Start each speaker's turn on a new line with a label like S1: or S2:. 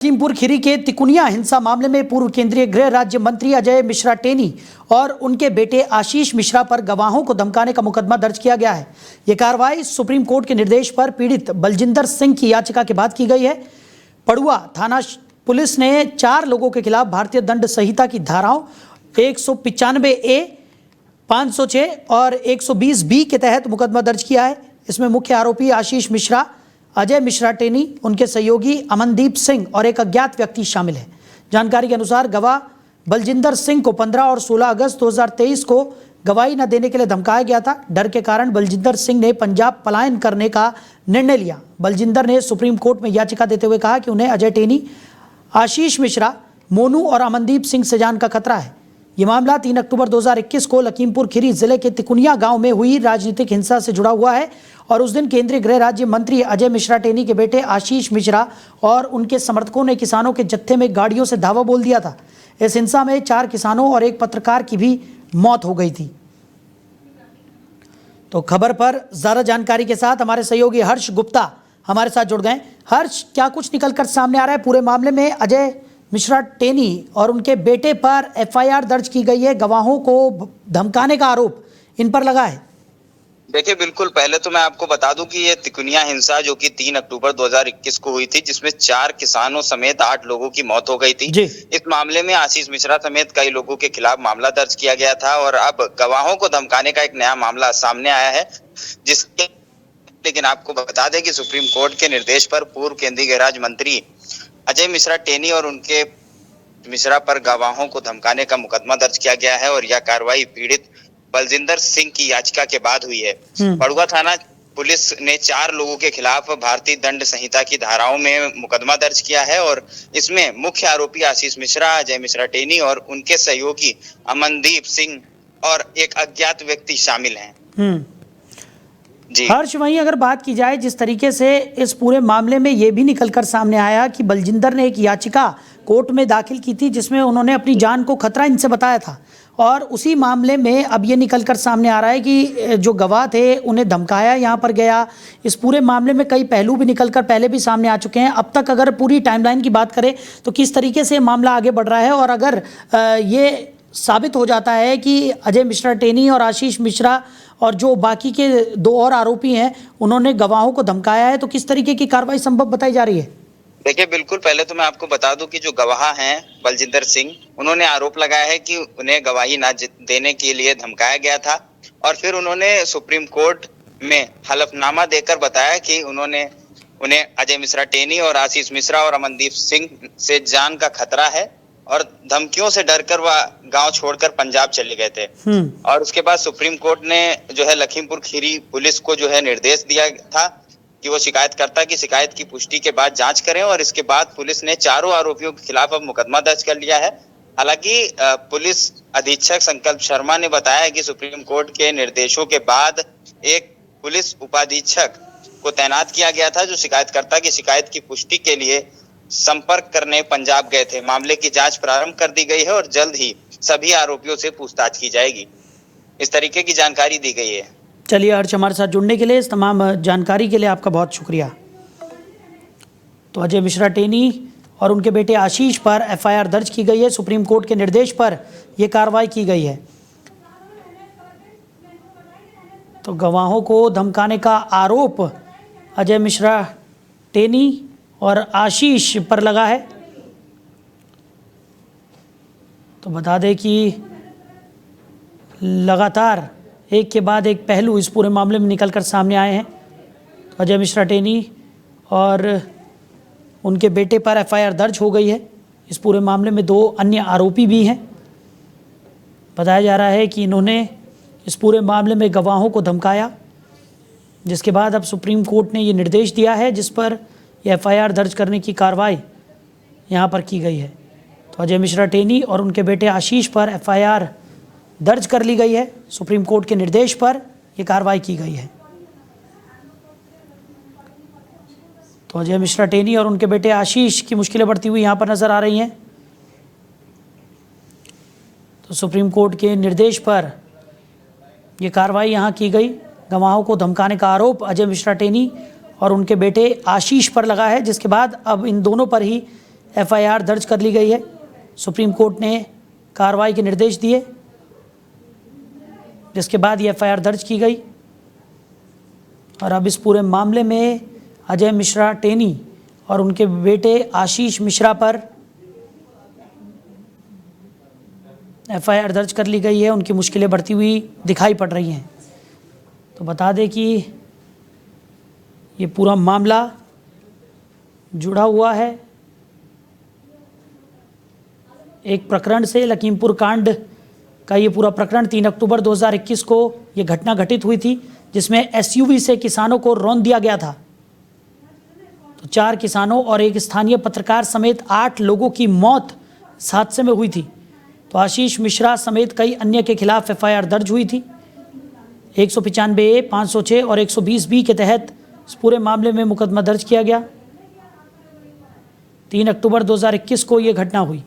S1: लखीमपुर खीरी के तिकुनिया हिंसा मामले में पूर्व केंद्रीय गृह राज्य मंत्री अजय मिश्रा टेनी और उनके बेटे आशीष मिश्रा पर गवाहों को धमकाने का मुकदमा दर्ज किया गया है। यह कार्रवाई सुप्रीम कोर्ट के निर्देश पर पीड़ित बलजिंदर सिंह की याचिका के बाद की गई है। पड़ुआ थाना पुलिस ने 4 लोगों के खिलाफ भारतीय दंड संहिता की धाराओं 195A, 506 और 120B के तहत मुकदमा दर्ज किया है। इसमें मुख्य आरोपी आशीष मिश्रा, अजय मिश्रा टेनी, उनके सहयोगी अमनदीप सिंह और एक अज्ञात व्यक्ति शामिल है। जानकारी के अनुसार गवाह बलजिंदर सिंह को 15 और 16 अगस्त 2023 को गवाही न देने के लिए धमकाया गया था। डर के कारण बलजिंदर सिंह ने पंजाब पलायन करने का निर्णय लिया। बलजिंदर ने सुप्रीम कोर्ट में याचिका देते हुए कहा कि उन्हें अजय टेनी, आशीष मिश्रा, मोनू और अमनदीप सिंह से जान का खतरा है। ये मामला 3 अक्टूबर 2021 को लखीमपुर खीरी जिले के तिकुनिया गांव में हुई राजनीतिक हिंसा से जुड़ा हुआ है और उस दिन केंद्रीय गृह राज्य मंत्री अजय मिश्रा टेनी के बेटे आशीष मिश्रा और उनके समर्थकों ने किसानों के जत्थे में गाड़ियों से धावा बोल दिया था। इस हिंसा में 4 किसानों और एक पत्रकार की भी मौत हो गई थी। तो खबर पर ज्यादा जानकारी के साथ हमारे सहयोगी हर्ष गुप्ता हमारे साथ जुड़ गए। हर्ष, क्या कुछ निकलकर सामने आ रहा है पूरे मामले में? अजय मिश्रा टेनी और उनके बेटे पर FIR दर्ज की गई है। गवाहों को धमकाने का आरोप इन पर लगा है।
S2: देखिए, बिल्कुल, पहले तो मैं आपको बता दूं कि ये तिकुनिया हिंसा जो कि 3 अक्टूबर 2021 को हुई थी, जिसमें 4 किसानों समेत 8 लोगों की मौत हो गई थी। इस मामले में आशीष मिश्रा समेत कई लोगों के खिलाफ मामला दर्ज किया गया था और अब गवाहों को धमकाने का एक नया मामला सामने आया है, जिसके लेकिन आपको बता दें कि सुप्रीम कोर्ट के निर्देश पर पूर्व केंद्रीय गृह राज्य मंत्री अजय मिश्रा टेनी और उनके मिश्रा पर गवाहों को धमकाने का मुकदमा दर्ज किया गया है और यह कार्रवाई पीड़ित बलजिंदर सिंह की याचिका के बाद हुई है। पड़ुआ थाना पुलिस ने 4 लोगों के खिलाफ भारतीय दंड संहिता की धाराओं में मुकदमा दर्ज किया है और इसमें मुख्य आरोपी आशीष मिश्रा, अजय मिश्रा टेनी और उनके सहयोगी अमनदीप सिंह और एक अज्ञात व्यक्ति शामिल हैं। जी
S1: हर्ष, वहीं अगर बात की जाए जिस तरीके से इस पूरे मामले में ये भी निकलकर सामने आया कि बलजिंदर ने एक याचिका कोर्ट में दाखिल की थी जिसमें उन्होंने अपनी जान को खतरा इनसे बताया था और उसी मामले में अब ये निकलकर सामने आ रहा है कि जो गवाह थे उन्हें धमकाया यहाँ पर गया। इस पूरे मामले में कई पहलू भी निकलकर पहले भी सामने आ चुके हैं। अब तक अगर पूरी टाइमलाइन की बात करें तो किस तरीके से मामला आगे बढ़ रहा है और अगर ये साबित हो जाता है कि अजय मिश्रा टेनी और आशीष मिश्रा और जो बाकी के 2 और आरोपी हैं उन्होंने गवाहों को धमकाया है, तो किस तरीके की कार्रवाई संभव बताई जा रही है?
S2: देखिए, बिल्कुल, पहले तो मैं आपको बता दूं कि जो गवाह हैं बलजिंदर सिंह, उन्होंने आरोप लगाया है कि उन्हें गवाही ना देने के लिए धमकाया गया था और फिर उन्होंने सुप्रीम कोर्ट में हलफनामा देकर बताया कि उन्हें अजय मिश्रा टेनी और आशीष मिश्रा और अमनदीप सिंह से जान का खतरा है और धमकियों से डरकर वह गांव छोड़कर पंजाब चले गए थे। और उसके बाद सुप्रीम कोर्ट ने जो है लखीमपुर खीरी पुलिस को जो है निर्देश दिया था कि वो शिकायतकर्ता की शिकायत की पुष्टि के बाद जांच करें और इसके बाद पुलिस ने 4 आरोपियों के खिलाफ अब मुकदमा दर्ज कर लिया है। हालांकि पुलिस अधीक्षक संकल्प शर्मा ने बताया कि सुप्रीम कोर्ट के निर्देशों के बाद एक पुलिस उपाधीक्षक को तैनात किया गया था जो शिकायतकर्ता की शिकायत की पुष्टि के लिए संपर्क करने पंजाब गए थे। मामले की जांच प्रारंभ कर दी गई है और जल्द ही सभी आरोपियों से पूछताछ की जाएगी। इस तरीके की जानकारी दी गई है।
S1: चलिए हर्ष, हमारे साथ जुड़ने के लिए, इस तमाम जानकारी के लिए आपका बहुत शुक्रिया। तो अजय मिश्रा टेनी और उनके बेटे आशीष पर FIR दर्ज की गई है। सुप्रीम कोर्ट के निर्देश पर यह कार्रवाई की गई है। तो गवाहों को धमकाने का आरोप अजय मिश्रा टेनी और आशीष पर लगा है। तो बता दें कि लगातार एक के बाद एक पहलू इस पूरे मामले में निकलकर सामने आए हैं। तो अजय मिश्रा टेनी और उनके बेटे पर FIR दर्ज हो गई है। इस पूरे मामले में 2 अन्य आरोपी भी हैं। बताया जा रहा है कि इन्होंने इस पूरे मामले में गवाहों को धमकाया, जिसके बाद अब सुप्रीम कोर्ट ने ये निर्देश दिया है जिस पर यह FIR दर्ज करने की कार्रवाई यहाँ पर की गई है। तो अजय मिश्रा टेनी और उनके बेटे आशीष पर FIR दर्ज कर ली गई है। सुप्रीम कोर्ट के निर्देश पर यह कार्रवाई की गई है। तो अजय मिश्रा टेनी और उनके बेटे आशीष की मुश्किलें बढ़ती हुई यहाँ पर नजर आ रही हैं। तो सुप्रीम कोर्ट के निर्देश पर यह कार्रवाई यहाँ की गई। गवाहों को धमकाने का आरोप अजय मिश्रा टेनी और उनके बेटे आशीष पर लगा है, जिसके बाद अब इन दोनों पर ही एफआईआर दर्ज कर ली गई है। सुप्रीम कोर्ट ने कार्रवाई के निर्देश दिए, जिसके बाद ये एफआईआर दर्ज की गई और अब इस पूरे मामले में अजय मिश्रा टेनी और उनके बेटे आशीष मिश्रा पर एफआईआर दर्ज कर ली गई है। उनकी मुश्किलें बढ़ती हुई दिखाई पड़ रही हैं। तो बता दें कि ये पूरा मामला जुड़ा हुआ है एक प्रकरण से। लखीमपुर कांड का ये पूरा प्रकरण 3 अक्टूबर 2021 को ये घटना घटित हुई थी, जिसमें एसयूवी से किसानों को रौंद दिया गया था। तो 4 किसानों और एक स्थानीय पत्रकार समेत 8 लोगों की मौत इस हादसे में हुई थी। तो आशीष मिश्रा समेत कई अन्य के खिलाफ एफआईआर दर्ज हुई थी। 195A, 506 और 120B के तहत इस पूरे मामले में मुकदमा दर्ज किया गया। 3 अक्टूबर 2021 को ये घटना हुई।